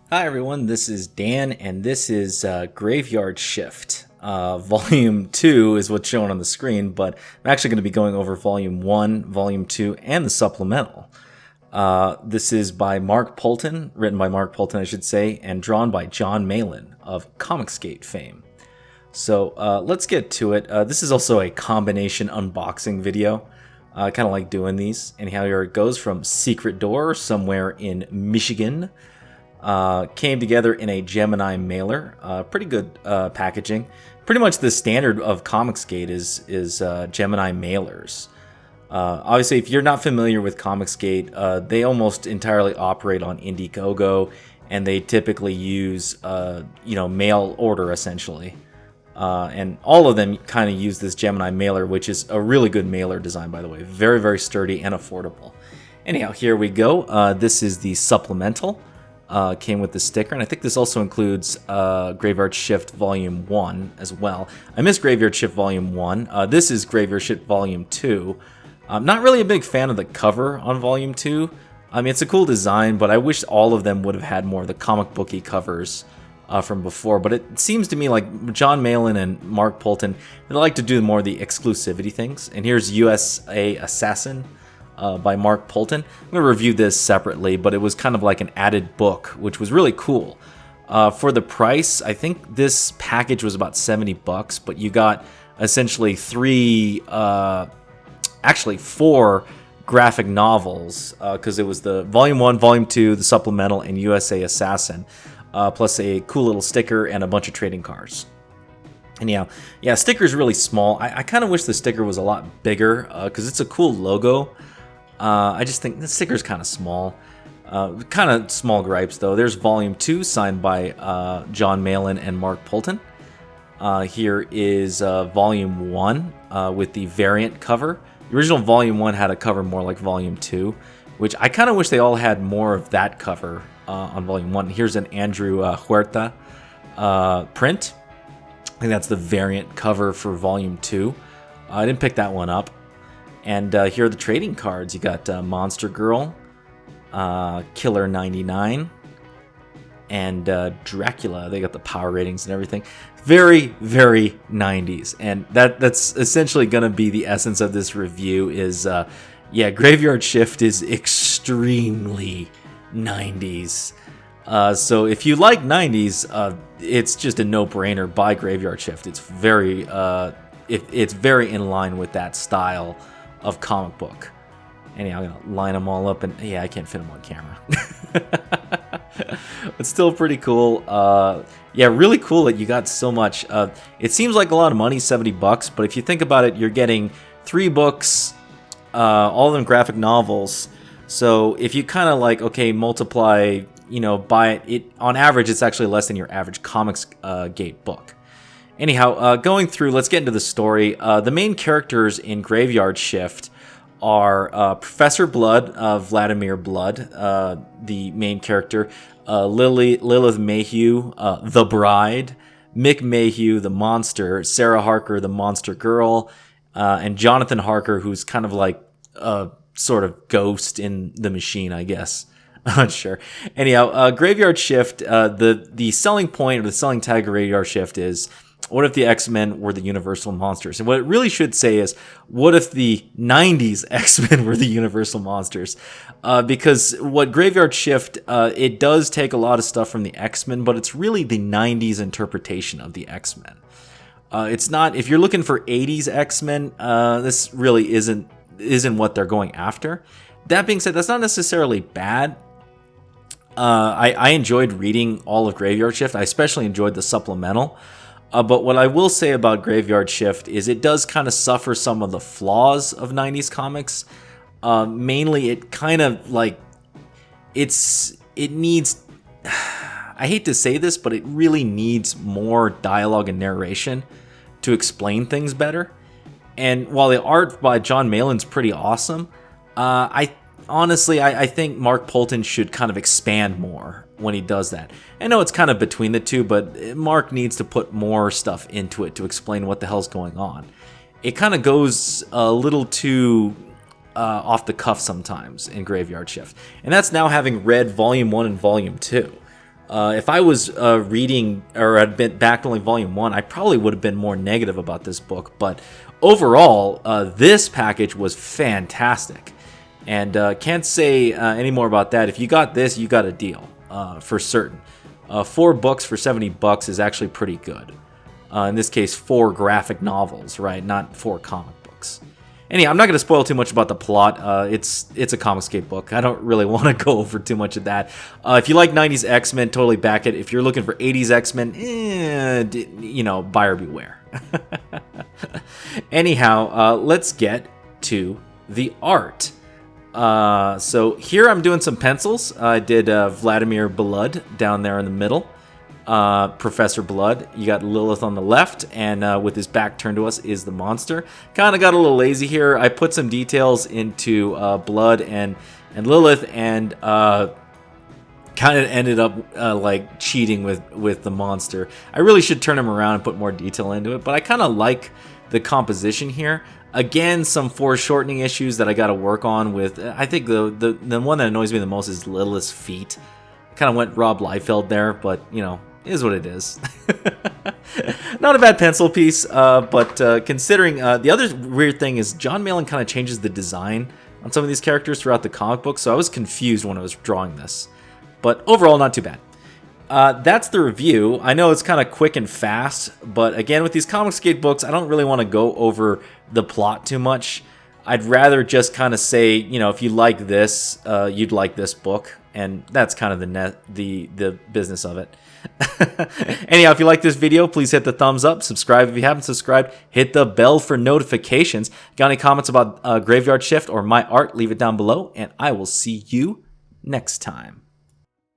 Hi everyone, this is Dan, and this is Graveyard Shift. Volume 2 is what's shown on the screen, but I'm actually going to be going over Volume 1, Volume 2, and the supplemental. This is by Mark Poulton, written by Mark Poulton, I should say, and drawn by Jon Malin of Comicsgate fame. So let's get to it. This is also a combination unboxing video. I kind of like doing these. Anyhow, here it goes from Secret Door, somewhere in Michigan. Came together in a Gemini mailer. Pretty good packaging. Pretty much the standard of Comicsgate is Gemini mailers. Obviously, if you're not familiar with Comicsgate, they almost entirely operate on Indiegogo, and they typically use mail order essentially. And all of them kind of use this Gemini mailer, which is a really good mailer design, by the way. Very, very sturdy and affordable. Anyhow, here we go. This is the supplemental. Came with the sticker, and I think this also includes Graveyard Shift Volume 1 as well. I missed Graveyard Shift Volume 1. This is Graveyard Shift Volume 2. I'm not really a big fan of the cover on Volume 2. I mean, it's a cool design, but I wish all of them would have had more of the comic booky covers from before. But it seems to me like Jon Malin and Mark Poulton, they like to do more of the exclusivity things. And here's USA Assassin. By Mark Poulton. I'm going to review this separately, but it was kind of like an added book, which was really cool. For the price, I think this package was about $70, but you got essentially four graphic novels, because it was the Volume 1, Volume 2, the supplemental, and USA Assassin, plus a cool little sticker and a bunch of trading cards. Anyhow, yeah, sticker's really small. I kind of wish the sticker was a lot bigger, because it's a cool logo. I just think the sticker's kind of small. Kind of small gripes, though. There's Volume 2, signed by Jon Malin and Mark Poulton. Here is Volume 1 with the variant cover. The original Volume 1 had a cover more like Volume 2, which I kind of wish they all had more of that cover on Volume 1. Here's an Andrew Huerta print. I think that's the variant cover for Volume 2. I didn't pick that one up. And here are the trading cards. You got Monster Girl, Killer 99, and Dracula. They got the power ratings and everything. Very, very 90s. And that's essentially going to be the essence of this review is, Graveyard Shift is extremely 90s. So if you like 90s, it's just a no-brainer. Buy Graveyard Shift. It's very in line with that style of comic book. Anyhow, I'm gonna line them all up, and yeah, I can't fit them on camera. It's still pretty cool. Really cool that you got so much. It seems like a lot of money, $70, but if you think about it, you're getting 3 books, all of them graphic novels. So if you kind of like, okay, multiply, buy it on average, it's actually less than your average Comicsgate book. Anyhow, going through, let's get into the story. The main characters in Graveyard Shift are Professor Blood, Vladimir Blood, the main character, Lilith Mayhew, the Bride, Mick Mayhew, the Monster, Sarah Harker, the Monster Girl, and Jonathan Harker, who's kind of like a sort of ghost in the machine, I guess. I'm not sure. Anyhow, Graveyard Shift, the selling point or the selling tag of Graveyard Shift is, what if the X-Men were the Universal Monsters? And what it really should say is, what if the 90s X-Men were the Universal Monsters? Because what Graveyard Shift, it does take a lot of stuff from the X-Men, but it's really the 90s interpretation of the X-Men. It's not, if you're looking for 80s X-Men, this really isn't what they're going after. That being said, that's not necessarily bad. I enjoyed reading all of Graveyard Shift. I especially enjoyed the supplemental. But what I will say about Graveyard Shift is it does kind of suffer some of the flaws of 90s comics. Mainly, it kind of like, it needs, I hate to say this, but it really needs more dialogue and narration to explain things better. And while the art by Jon Malin's pretty awesome, I think Mark Poulton should kind of expand more when he does that. I know it's kind of between the two, but Mark needs to put more stuff into it to explain what the hell's going on. It kind of goes a little too off the cuff sometimes in Graveyard Shift. And that's now having read Volume 1 and Volume 2. If I was reading or had been backed only volume 1, I probably would have been more negative about this book. But overall, this package was fantastic. And can't say any more about that. If you got this, you got a deal for certain. 4 books for $70 is actually pretty good. In this case, 4 graphic novels, right? Not 4 comic books. Anyhow, I'm not going to spoil too much about the plot. It's a Comicscape book. I don't really want to go over too much of that. If you like 90s X-Men, totally back it. If you're looking for 80s X-Men, buyer beware. Anyhow, let's get to the art. So here I'm doing some pencils. I did Vladimir Blood down there in the middle. Professor Blood. You got Lilith on the left, and with his back turned to us is the monster. Kind of got a little lazy here. I put some details into Blood and Lilith, and kind of ended up like cheating with the monster. I really should turn him around and put more detail into it, but I kind of like the composition here. Again, some foreshortening issues that I got to work on with. I think the one that annoys me the most is Lilith's feet. Kind of went Rob Liefeld there, but is what it is. Not a bad pencil piece, but considering the other weird thing is Jon Malin kind of changes the design on some of these characters throughout the comic book, so I was confused when I was drawing this. But overall, not too bad. That's the review. I know it's kind of quick and fast, but again, with these Comicscape books, I don't really want to go over the plot too much. I'd rather just kind of say, if you like this, you'd like this book, and that's kind of the business of it. Anyhow, if you like this video, please hit the thumbs up, subscribe if you haven't subscribed, hit the bell for notifications. Got any comments about Graveyard Shift or my art, leave it down below, and I will see you next time.